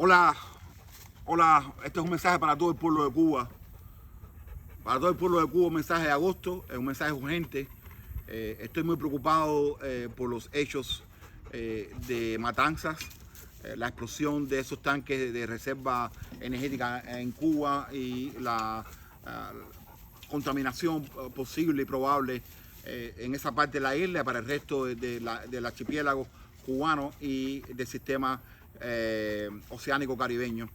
Hola, hola, este es un mensaje para todo el pueblo de Cuba. Para todo el pueblo de Cuba, un mensaje de agosto, es un mensaje urgente. Estoy muy preocupado por los hechos de matanzas, la explosión de esos tanques de reserva energética en Cuba y la contaminación posible y probable en esa parte de la isla para el resto del archipiélago cubano y del sistema oceánico caribeño.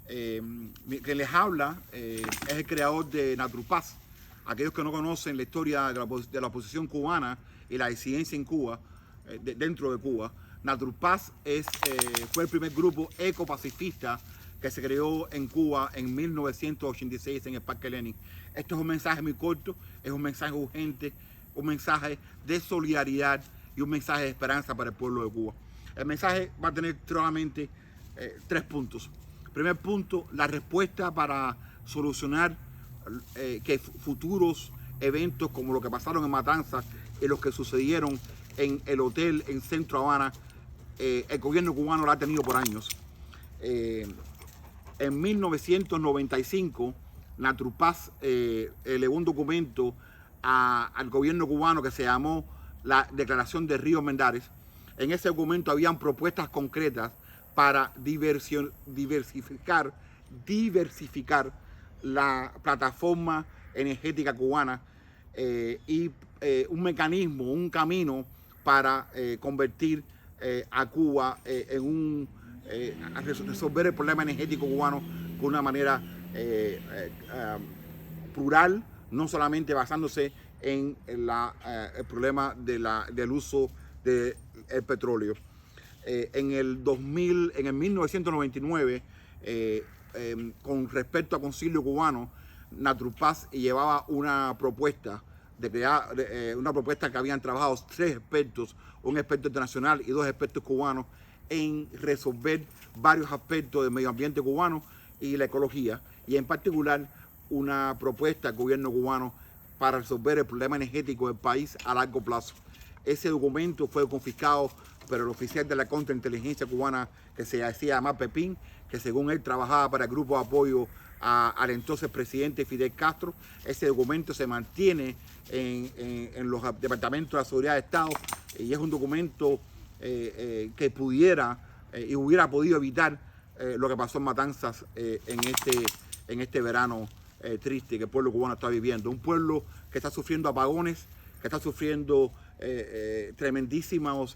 Que les habla es el creador de Naturpaz. Aquellos que no conocen la historia de la oposición cubana y la disidencia en Cuba, dentro de Cuba, Naturpaz fue el primer grupo ecopacifista que se creó en Cuba en 1986 en el Parque Lenin. Esto es un mensaje muy corto, es un mensaje urgente, un mensaje de solidaridad y un mensaje de esperanza para el pueblo de Cuba. El mensaje va a tener solamente 3 puntos. Primer punto, la respuesta para solucionar que futuros eventos como lo que pasaron en Matanzas y los que sucedieron en el hotel en Centro Habana, el gobierno cubano lo ha tenido por años. En 1995, Naturpaz elevó un documento al gobierno cubano que se llamó la Declaración de Río Mendares. En ese documento habían propuestas concretas para diversificar la plataforma energética cubana y un mecanismo, un camino para convertir a Cuba a resolver el problema energético cubano con una manera plural, no solamente basándose en el problema del uso del petróleo. En el 1999, con respecto a Concilio Cubano, Naturpaz llevaba una propuesta una propuesta que habían trabajado 3 expertos, un experto internacional y 2 expertos cubanos, en resolver varios aspectos del medio ambiente cubano y la ecología, y en particular una propuesta al gobierno cubano para resolver el problema energético del país a largo plazo. Ese documento fue confiscado por el oficial de la contrainteligencia cubana que se hacía llamar Pepín, que según él trabajaba para el grupo de apoyo al entonces presidente Fidel Castro. Ese documento se mantiene en los departamentos de la seguridad de Estado y es un documento que pudiera y hubiera podido evitar lo que pasó en Matanzas en este verano triste que el pueblo cubano está viviendo. Un pueblo que está sufriendo apagones, que está sufriendo tremendísimos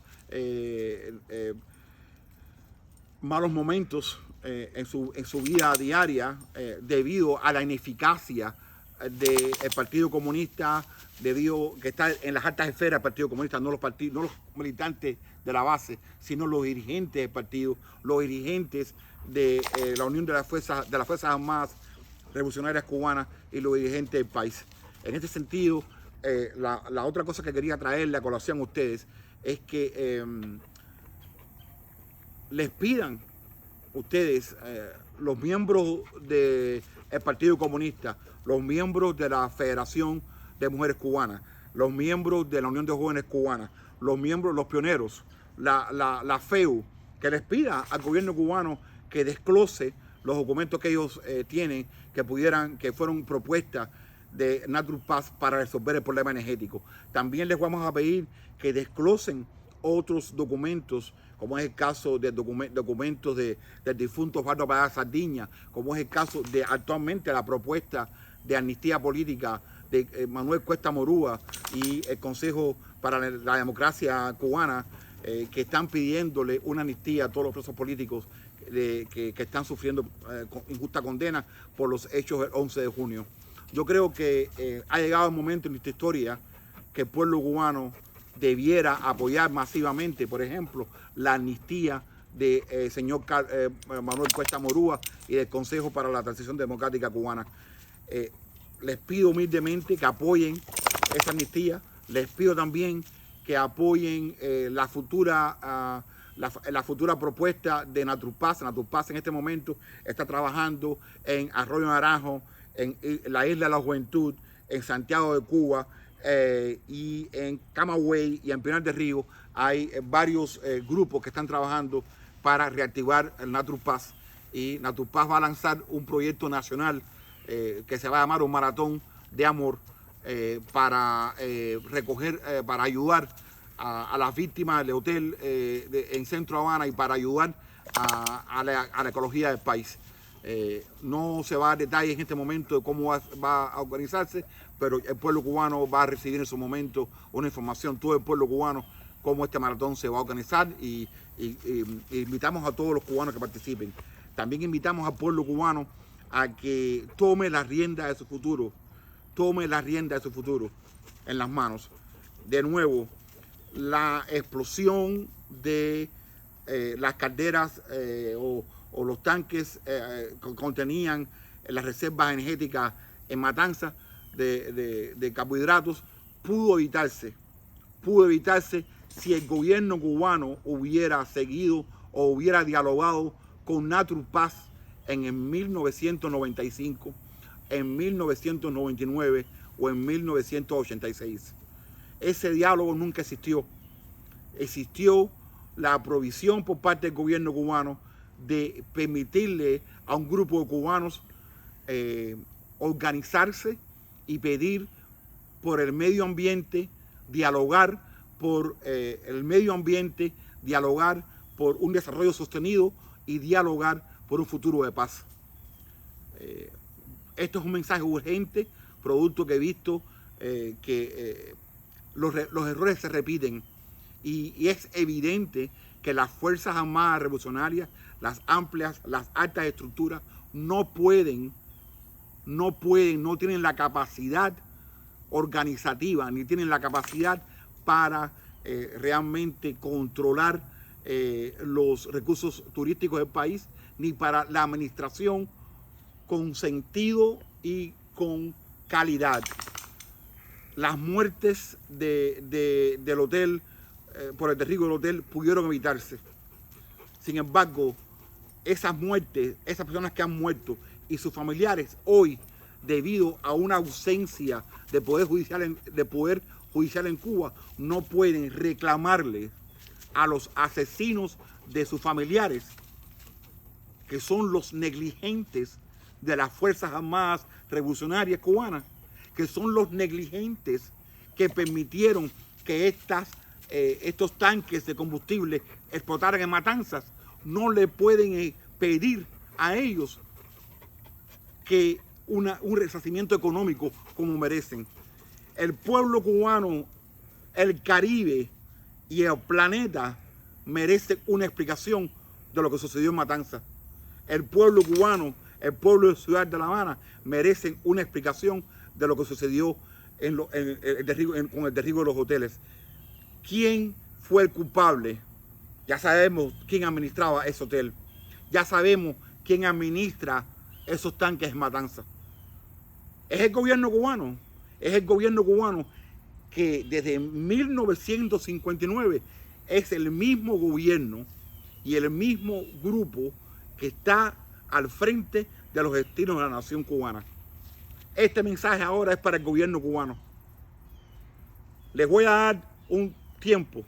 malos momentos en su vida diaria debido a la ineficacia del Partido Comunista, debido que está en las altas esferas del Partido Comunista, no los militantes de la base, sino los dirigentes del partido, los dirigentes de la Unión de las Fuerzas Armadas Revolucionarias Cubanas y los dirigentes del país. En este sentido, la otra cosa que quería traerle a colación a ustedes es que les pidan ustedes, los miembros del Partido Comunista, los miembros de la Federación de Mujeres Cubanas, los miembros de la Unión de Jóvenes Cubanas, los pioneros, la FEU, que les pida al gobierno cubano que desglose los documentos que ellos tienen, que fueron propuestas de Naturpaz para resolver el problema energético. También les vamos a pedir que desglosen otros documentos, como es el caso de documentos del difunto Osvaldo Payá Sardiña, como es el caso de actualmente la propuesta de amnistía política de Manuel Cuesta Morúa y el Consejo para la Democracia Cubana, que están pidiéndole una amnistía a todos los presos políticos que están sufriendo injusta condena por los hechos del 11 de junio. Yo creo que ha llegado el momento en nuestra historia que el pueblo cubano debiera apoyar masivamente, por ejemplo, la amnistía del señor Manuel Cuesta Morúa y del Consejo para la Transición Democrática Cubana. Les pido humildemente que apoyen esa amnistía. Les pido también que apoyen la futura propuesta de Naturpaz. Naturpaz en este momento está trabajando en Arroyo Naranjo, en la Isla de la Juventud, en Santiago de Cuba, y en Camagüey y en Pinar del Río hay varios grupos que están trabajando para reactivar el Naturpaz. Y Naturpaz va a lanzar un proyecto nacional que se va a llamar un maratón de amor para recoger, para ayudar a las víctimas del hotel en Centro Habana y para ayudar a la ecología del país. No se va a dar detalles en este momento de cómo va a organizarse, pero el pueblo cubano va a recibir en su momento una información, todo el pueblo cubano, cómo este maratón se va a organizar y invitamos a todos los cubanos que participen. También invitamos al pueblo cubano a que tome la rienda de su futuro, en las manos. De nuevo, la explosión de las calderas o los tanques que contenían las reservas energéticas en Matanzas de carbohidratos pudo evitarse si el gobierno cubano hubiera seguido o hubiera dialogado con Naturpaz en el 1995, en 1999 o en 1986. Ese diálogo nunca existió. Existió la provisión por parte del gobierno cubano de permitirle a un grupo de cubanos organizarse y pedir por el medio ambiente, dialogar por el medio ambiente, dialogar por un desarrollo sostenido y dialogar por un futuro de paz. Esto es un mensaje urgente, producto que he visto que los errores se repiten y es evidente que las Fuerzas Armadas Revolucionarias, las amplias, las altas estructuras, no tienen la capacidad organizativa, ni tienen la capacidad para realmente controlar los recursos turísticos del país, ni para la administración con sentido y con calidad. Las muertes del hotel, por el derribo del hotel, pudieron evitarse. Sin embargo, esas muertes, esas personas que han muerto y sus familiares hoy, debido a una ausencia de poder judicial en Cuba, no pueden reclamarle a los asesinos de sus familiares, que son los negligentes de las Fuerzas Armadas Revolucionarias Cubanas, que son los negligentes que permitieron que estos tanques de combustible explotaran en Matanzas. No le pueden pedir a ellos que un resarcimiento económico como merecen. El pueblo cubano, el Caribe y el planeta merecen una explicación de lo que sucedió en Matanzas. El pueblo cubano, el pueblo de Ciudad de La Habana merecen una explicación de lo que sucedió con el derribo de los hoteles. ¿Quién fue el culpable? Ya sabemos quién administraba ese hotel. Ya sabemos quién administra esos tanques en Matanzas. Es el gobierno cubano. Es el gobierno cubano que desde 1959 es el mismo gobierno y el mismo grupo que está al frente de los destinos de la nación cubana. Este mensaje ahora es para el gobierno cubano. Les voy a dar un tiempo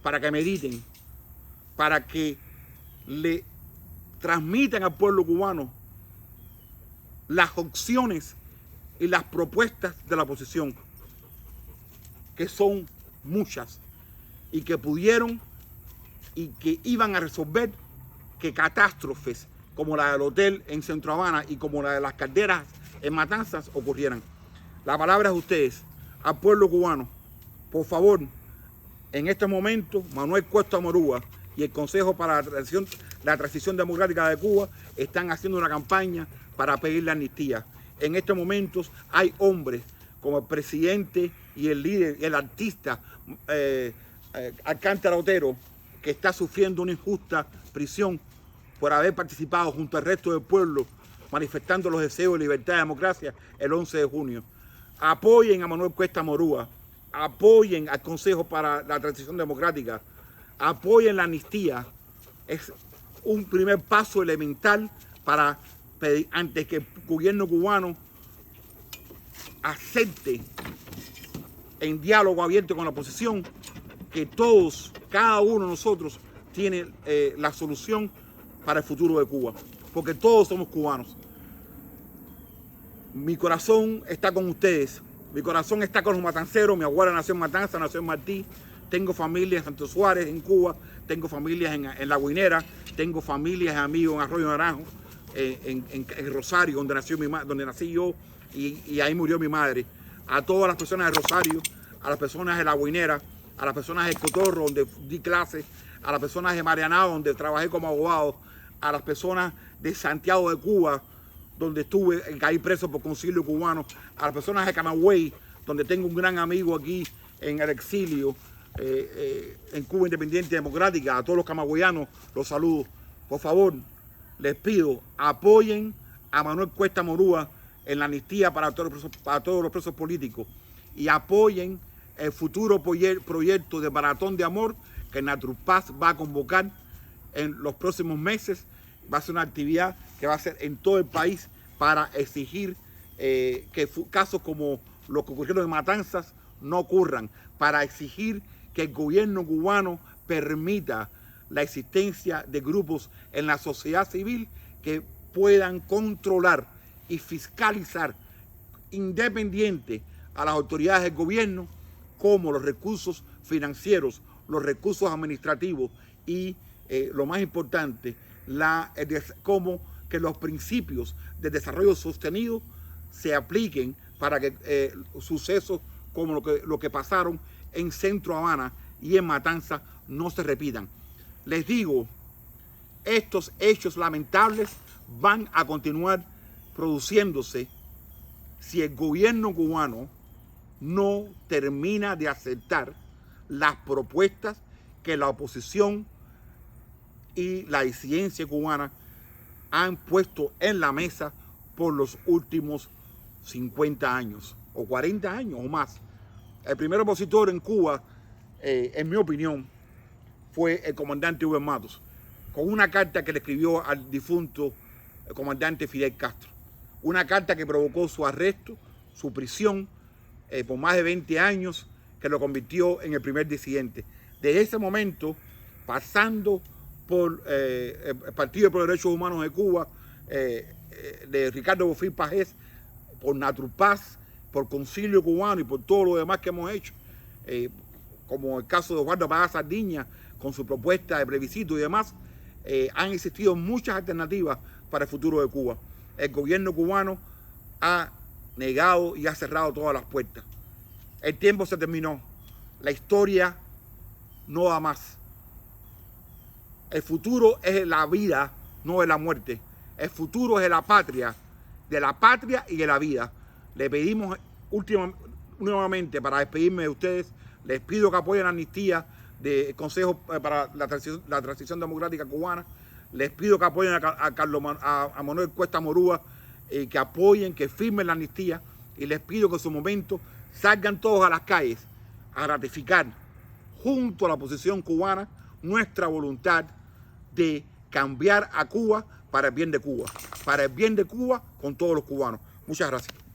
para que mediten, para que le transmitan al pueblo cubano las opciones y las propuestas de la oposición, que son muchas y que pudieron y que iban a resolver que catástrofes como la del hotel en Centro Habana y como la de las calderas en Matanzas ocurrieran. La palabra es de ustedes, al pueblo cubano. Por favor, en este momento, Manuel Cuesta Morúa y el Consejo para la Transición Democrática de Cuba están haciendo una campaña para pedir la amnistía. En estos momentos hay hombres como el presidente y el líder, el artista Alcántara Otero, que está sufriendo una injusta prisión por haber participado junto al resto del pueblo manifestando los deseos de libertad y democracia el 11 de junio. Apoyen a Manuel Cuesta Morúa, apoyen al Consejo para la Transición Democrática, apoyen la amnistía. Es un primer paso elemental para pedir, antes que el gobierno cubano acepte en diálogo abierto con la oposición, que todos, cada uno de nosotros, tiene la solución para el futuro de Cuba, porque todos somos cubanos. Mi corazón está con ustedes, mi corazón está con los matanceros. Mi abuela nació en Matanza, nació en Martí. Tengo familias en Santo Suárez, en Cuba, tengo familias en La Guinera, tengo familias y amigos en Arroyo Naranjo, en Rosario, donde nací yo y ahí murió mi madre. A todas las personas de Rosario, a las personas de La Guinera, a las personas de Cotorro, donde di clases, a las personas de Marianao, donde trabajé como abogado, a las personas de Santiago de Cuba, donde caí preso por concilio cubano, a las personas de Camagüey, donde tengo un gran amigo aquí en el exilio, en Cuba Independiente Democrática. A todos los camagüeyanos los saludo. Por favor, les pido, apoyen a Manuel Cuesta Morúa en la amnistía para todos los presos políticos y apoyen el futuro proyecto de Maratón de Amor que Naturpaz va a convocar en los próximos meses. Va a ser una actividad que va a ser en todo el país para exigir que casos como los que ocurrieron en Matanzas no ocurran, para exigir que el gobierno cubano permita la existencia de grupos en la sociedad civil que puedan controlar y fiscalizar independiente a las autoridades del gobierno, como los recursos financieros, los recursos administrativos y, lo más importante, como que los principios de desarrollo sostenido se apliquen para que sucesos como lo que pasaron en Centro Habana y en Matanza no se repitan. Les digo, estos hechos lamentables van a continuar produciéndose si el gobierno cubano no termina de aceptar las propuestas que la oposición y la disidencia cubana han puesto en la mesa por los últimos 50 años o 40 años o más. El primer opositor en Cuba, en mi opinión, fue el comandante Rubén Matos, con una carta que le escribió al difunto comandante Fidel Castro. Una carta que provocó su arresto, su prisión por más de 20 años, que lo convirtió en el primer disidente. Desde ese momento, pasando por el Partido por los Derechos Humanos de Cuba, de Ricardo Bofill Pagés, por Naturpaz, por Concilio Cubano y por todo lo demás que hemos hecho, como el caso de Eduardo Pagás Sardiña, con su propuesta de plebiscito y demás, han existido muchas alternativas para el futuro de Cuba. El gobierno cubano ha negado y ha cerrado todas las puertas. El tiempo se terminó. La historia no da más. El futuro es la vida, no es la muerte. El futuro es de la patria y de la vida. Le pedimos nuevamente, para despedirme de ustedes, les pido que apoyen la amnistía del Consejo para la Transición Democrática Cubana. Les pido que apoyen a Manuel Cuesta Morúa, que apoyen, que firmen la amnistía, y les pido que en su momento salgan todos a las calles a ratificar junto a la oposición cubana nuestra voluntad de cambiar a Cuba para el bien de Cuba con todos los cubanos. Muchas gracias.